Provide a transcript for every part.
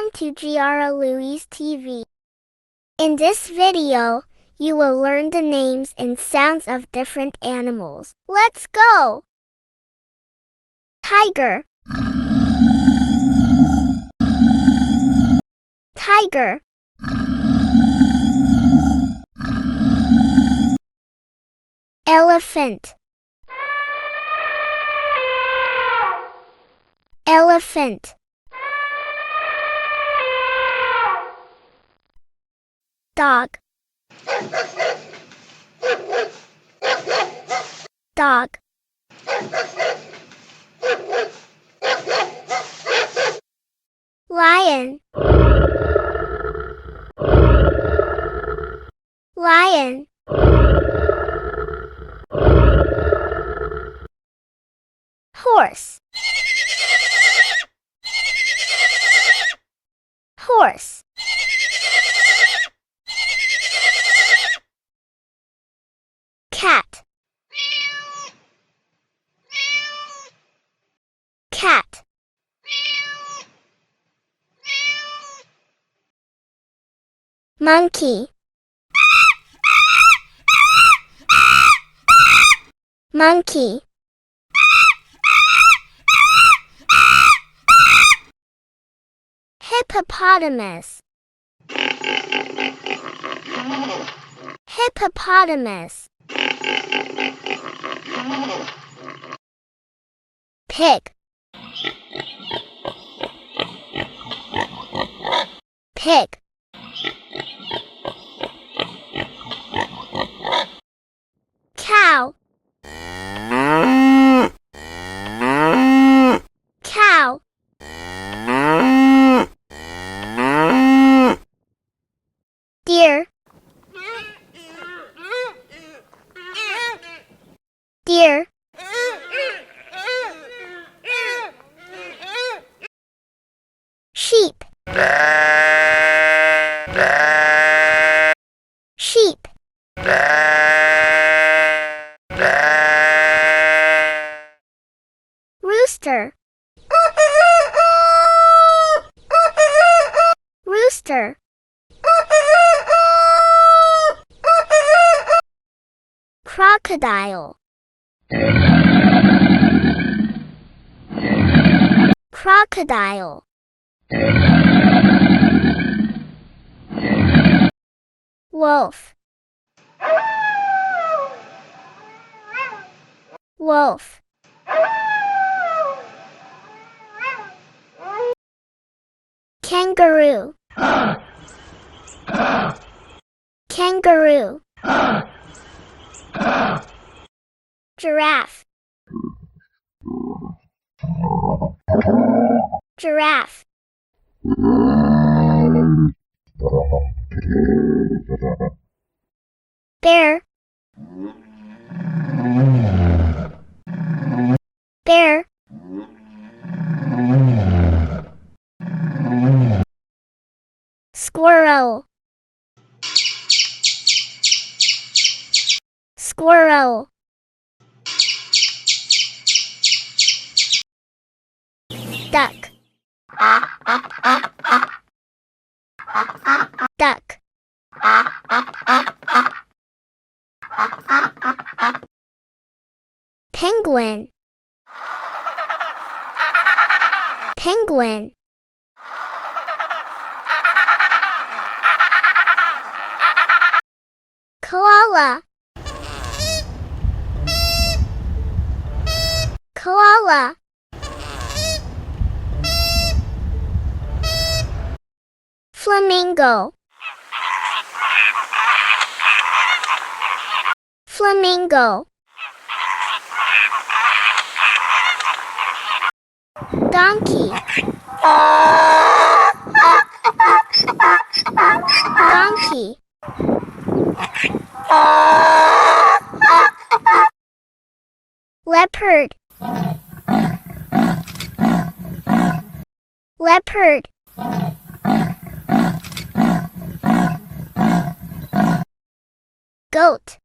Welcome to Giara Louise TV. In this video, you will learn the names and sounds of different animals. Let's go! Tiger. Tiger. Elephant. Elephant. Dog. Dog. Lion. Lion. Horse. Horse. Cat. Cat. Monkey. Monkey. Hippopotamus. Hippopotamus. Pig. Pig. Cow. Cow. Deer. Deer. Sheep. Sheep. Rooster. Rooster. Crocodile. Crocodile. Wolf. Wolf. Kangaroo. Kangaroo. Giraffe. Giraffe. Bear. Bear. Squirrel. Squirrel. Duck. Duck. Penguin. Penguin. Koala. Koala. Flamingo. Flamingo. Donkey. Donkey. Leopard. Leopard. Goat.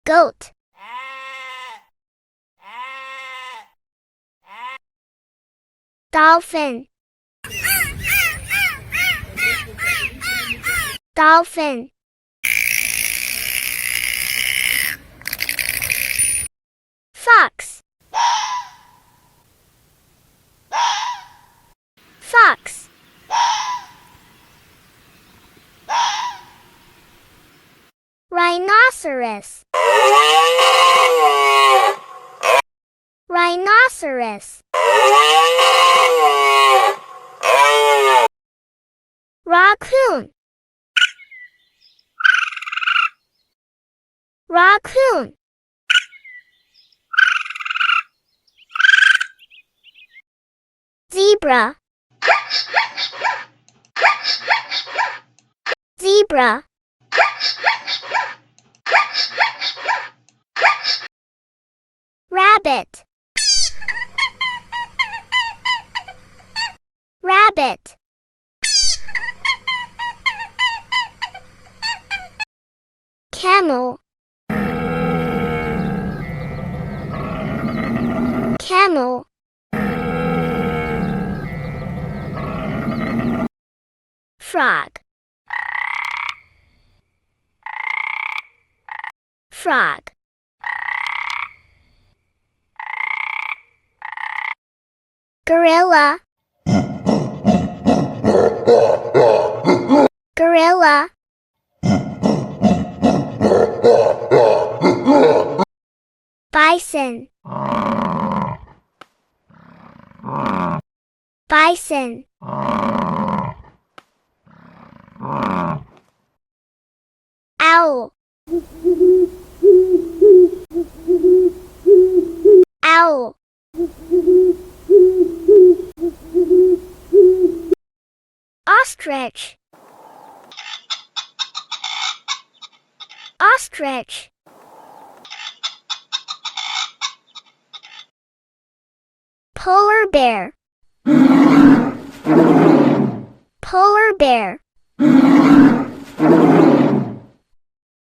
Goat. Dolphin. Dolphin. Fox. Fox. Rhinoceros. Rhinoceros. Raccoon. Raccoon. Zebra. Zebra. Rabbit. Rabbit. Camel. Camel. Frog. Frog. Gorilla. Gorilla. Bison. Bison. Owl. Owl. Ostrich. Ostrich. Polar bear. Polar bear.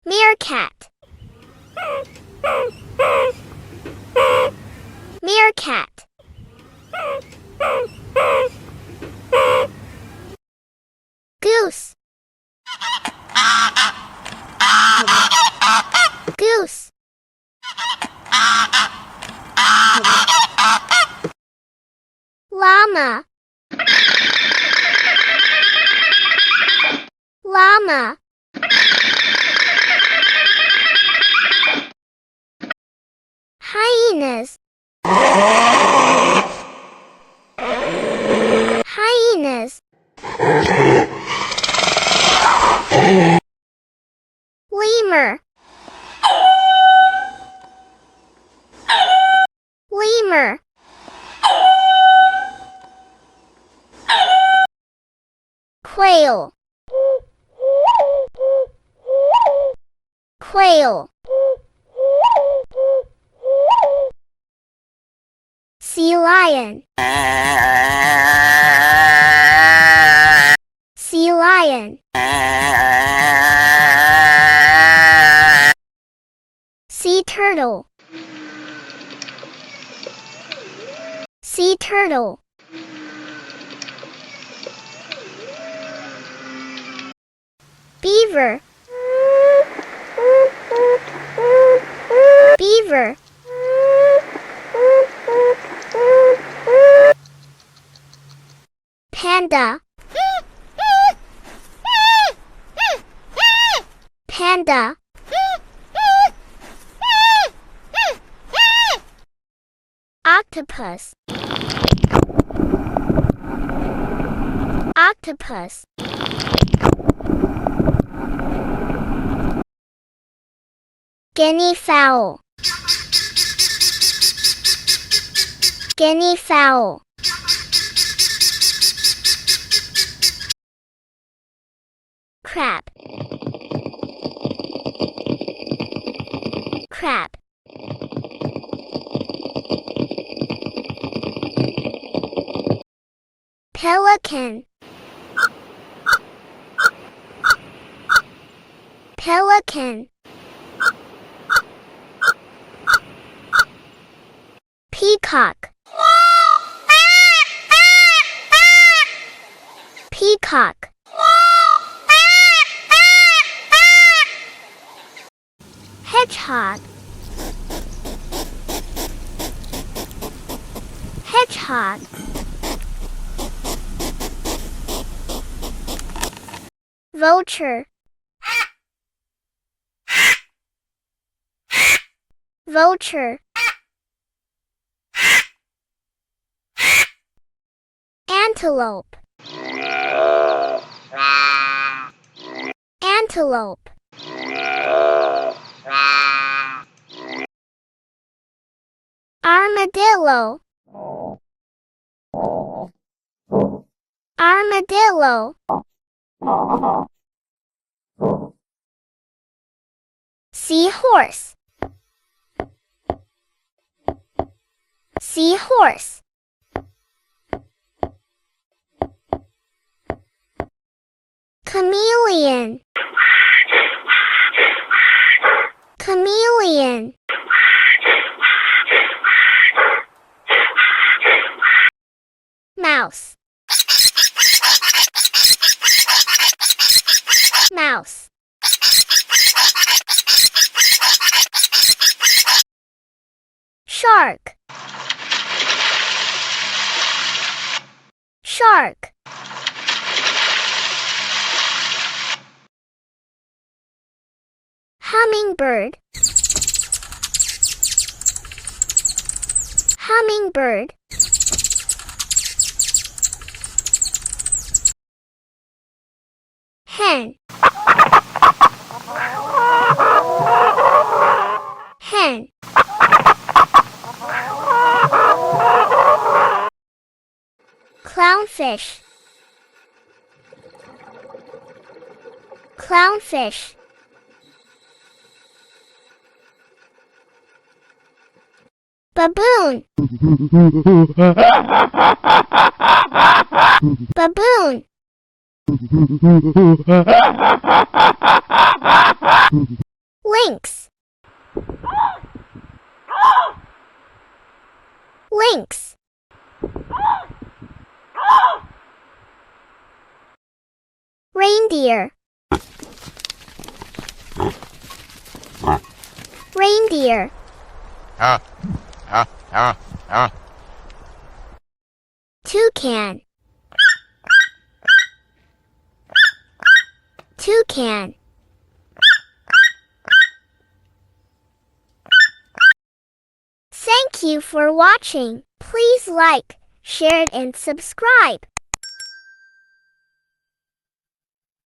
Meerkat. Meerkat. Goose. Goose. Llama. Llama. Hyenas. Hyenas. Lemur. Lemur. Quail. Quail. Sea lion. Sea lion. Sea turtle. Sea turtle. Beaver. Beaver. Panda. Panda. Octopus. Octopus. Guinea fowl. Guinea fowl. Crab. Crab. Pelican. Pelican. Peacock. Peacock. Hedgehog. Hedgehog. Vulture. Vulture. Antelope. Antelope. Armadillo. Armadillo. Seahorse. Seahorse. Chameleon. Chameleon. Mouse. Mouse. Shark. Shark. Hummingbird. Hummingbird. Hen. Hen. Clownfish. Clownfish. Baboon. Baboon. Lynx. Lynx. Reindeer. Reindeer. Toucan. Toucan. Thank you for watching. Please like, share and subscribe.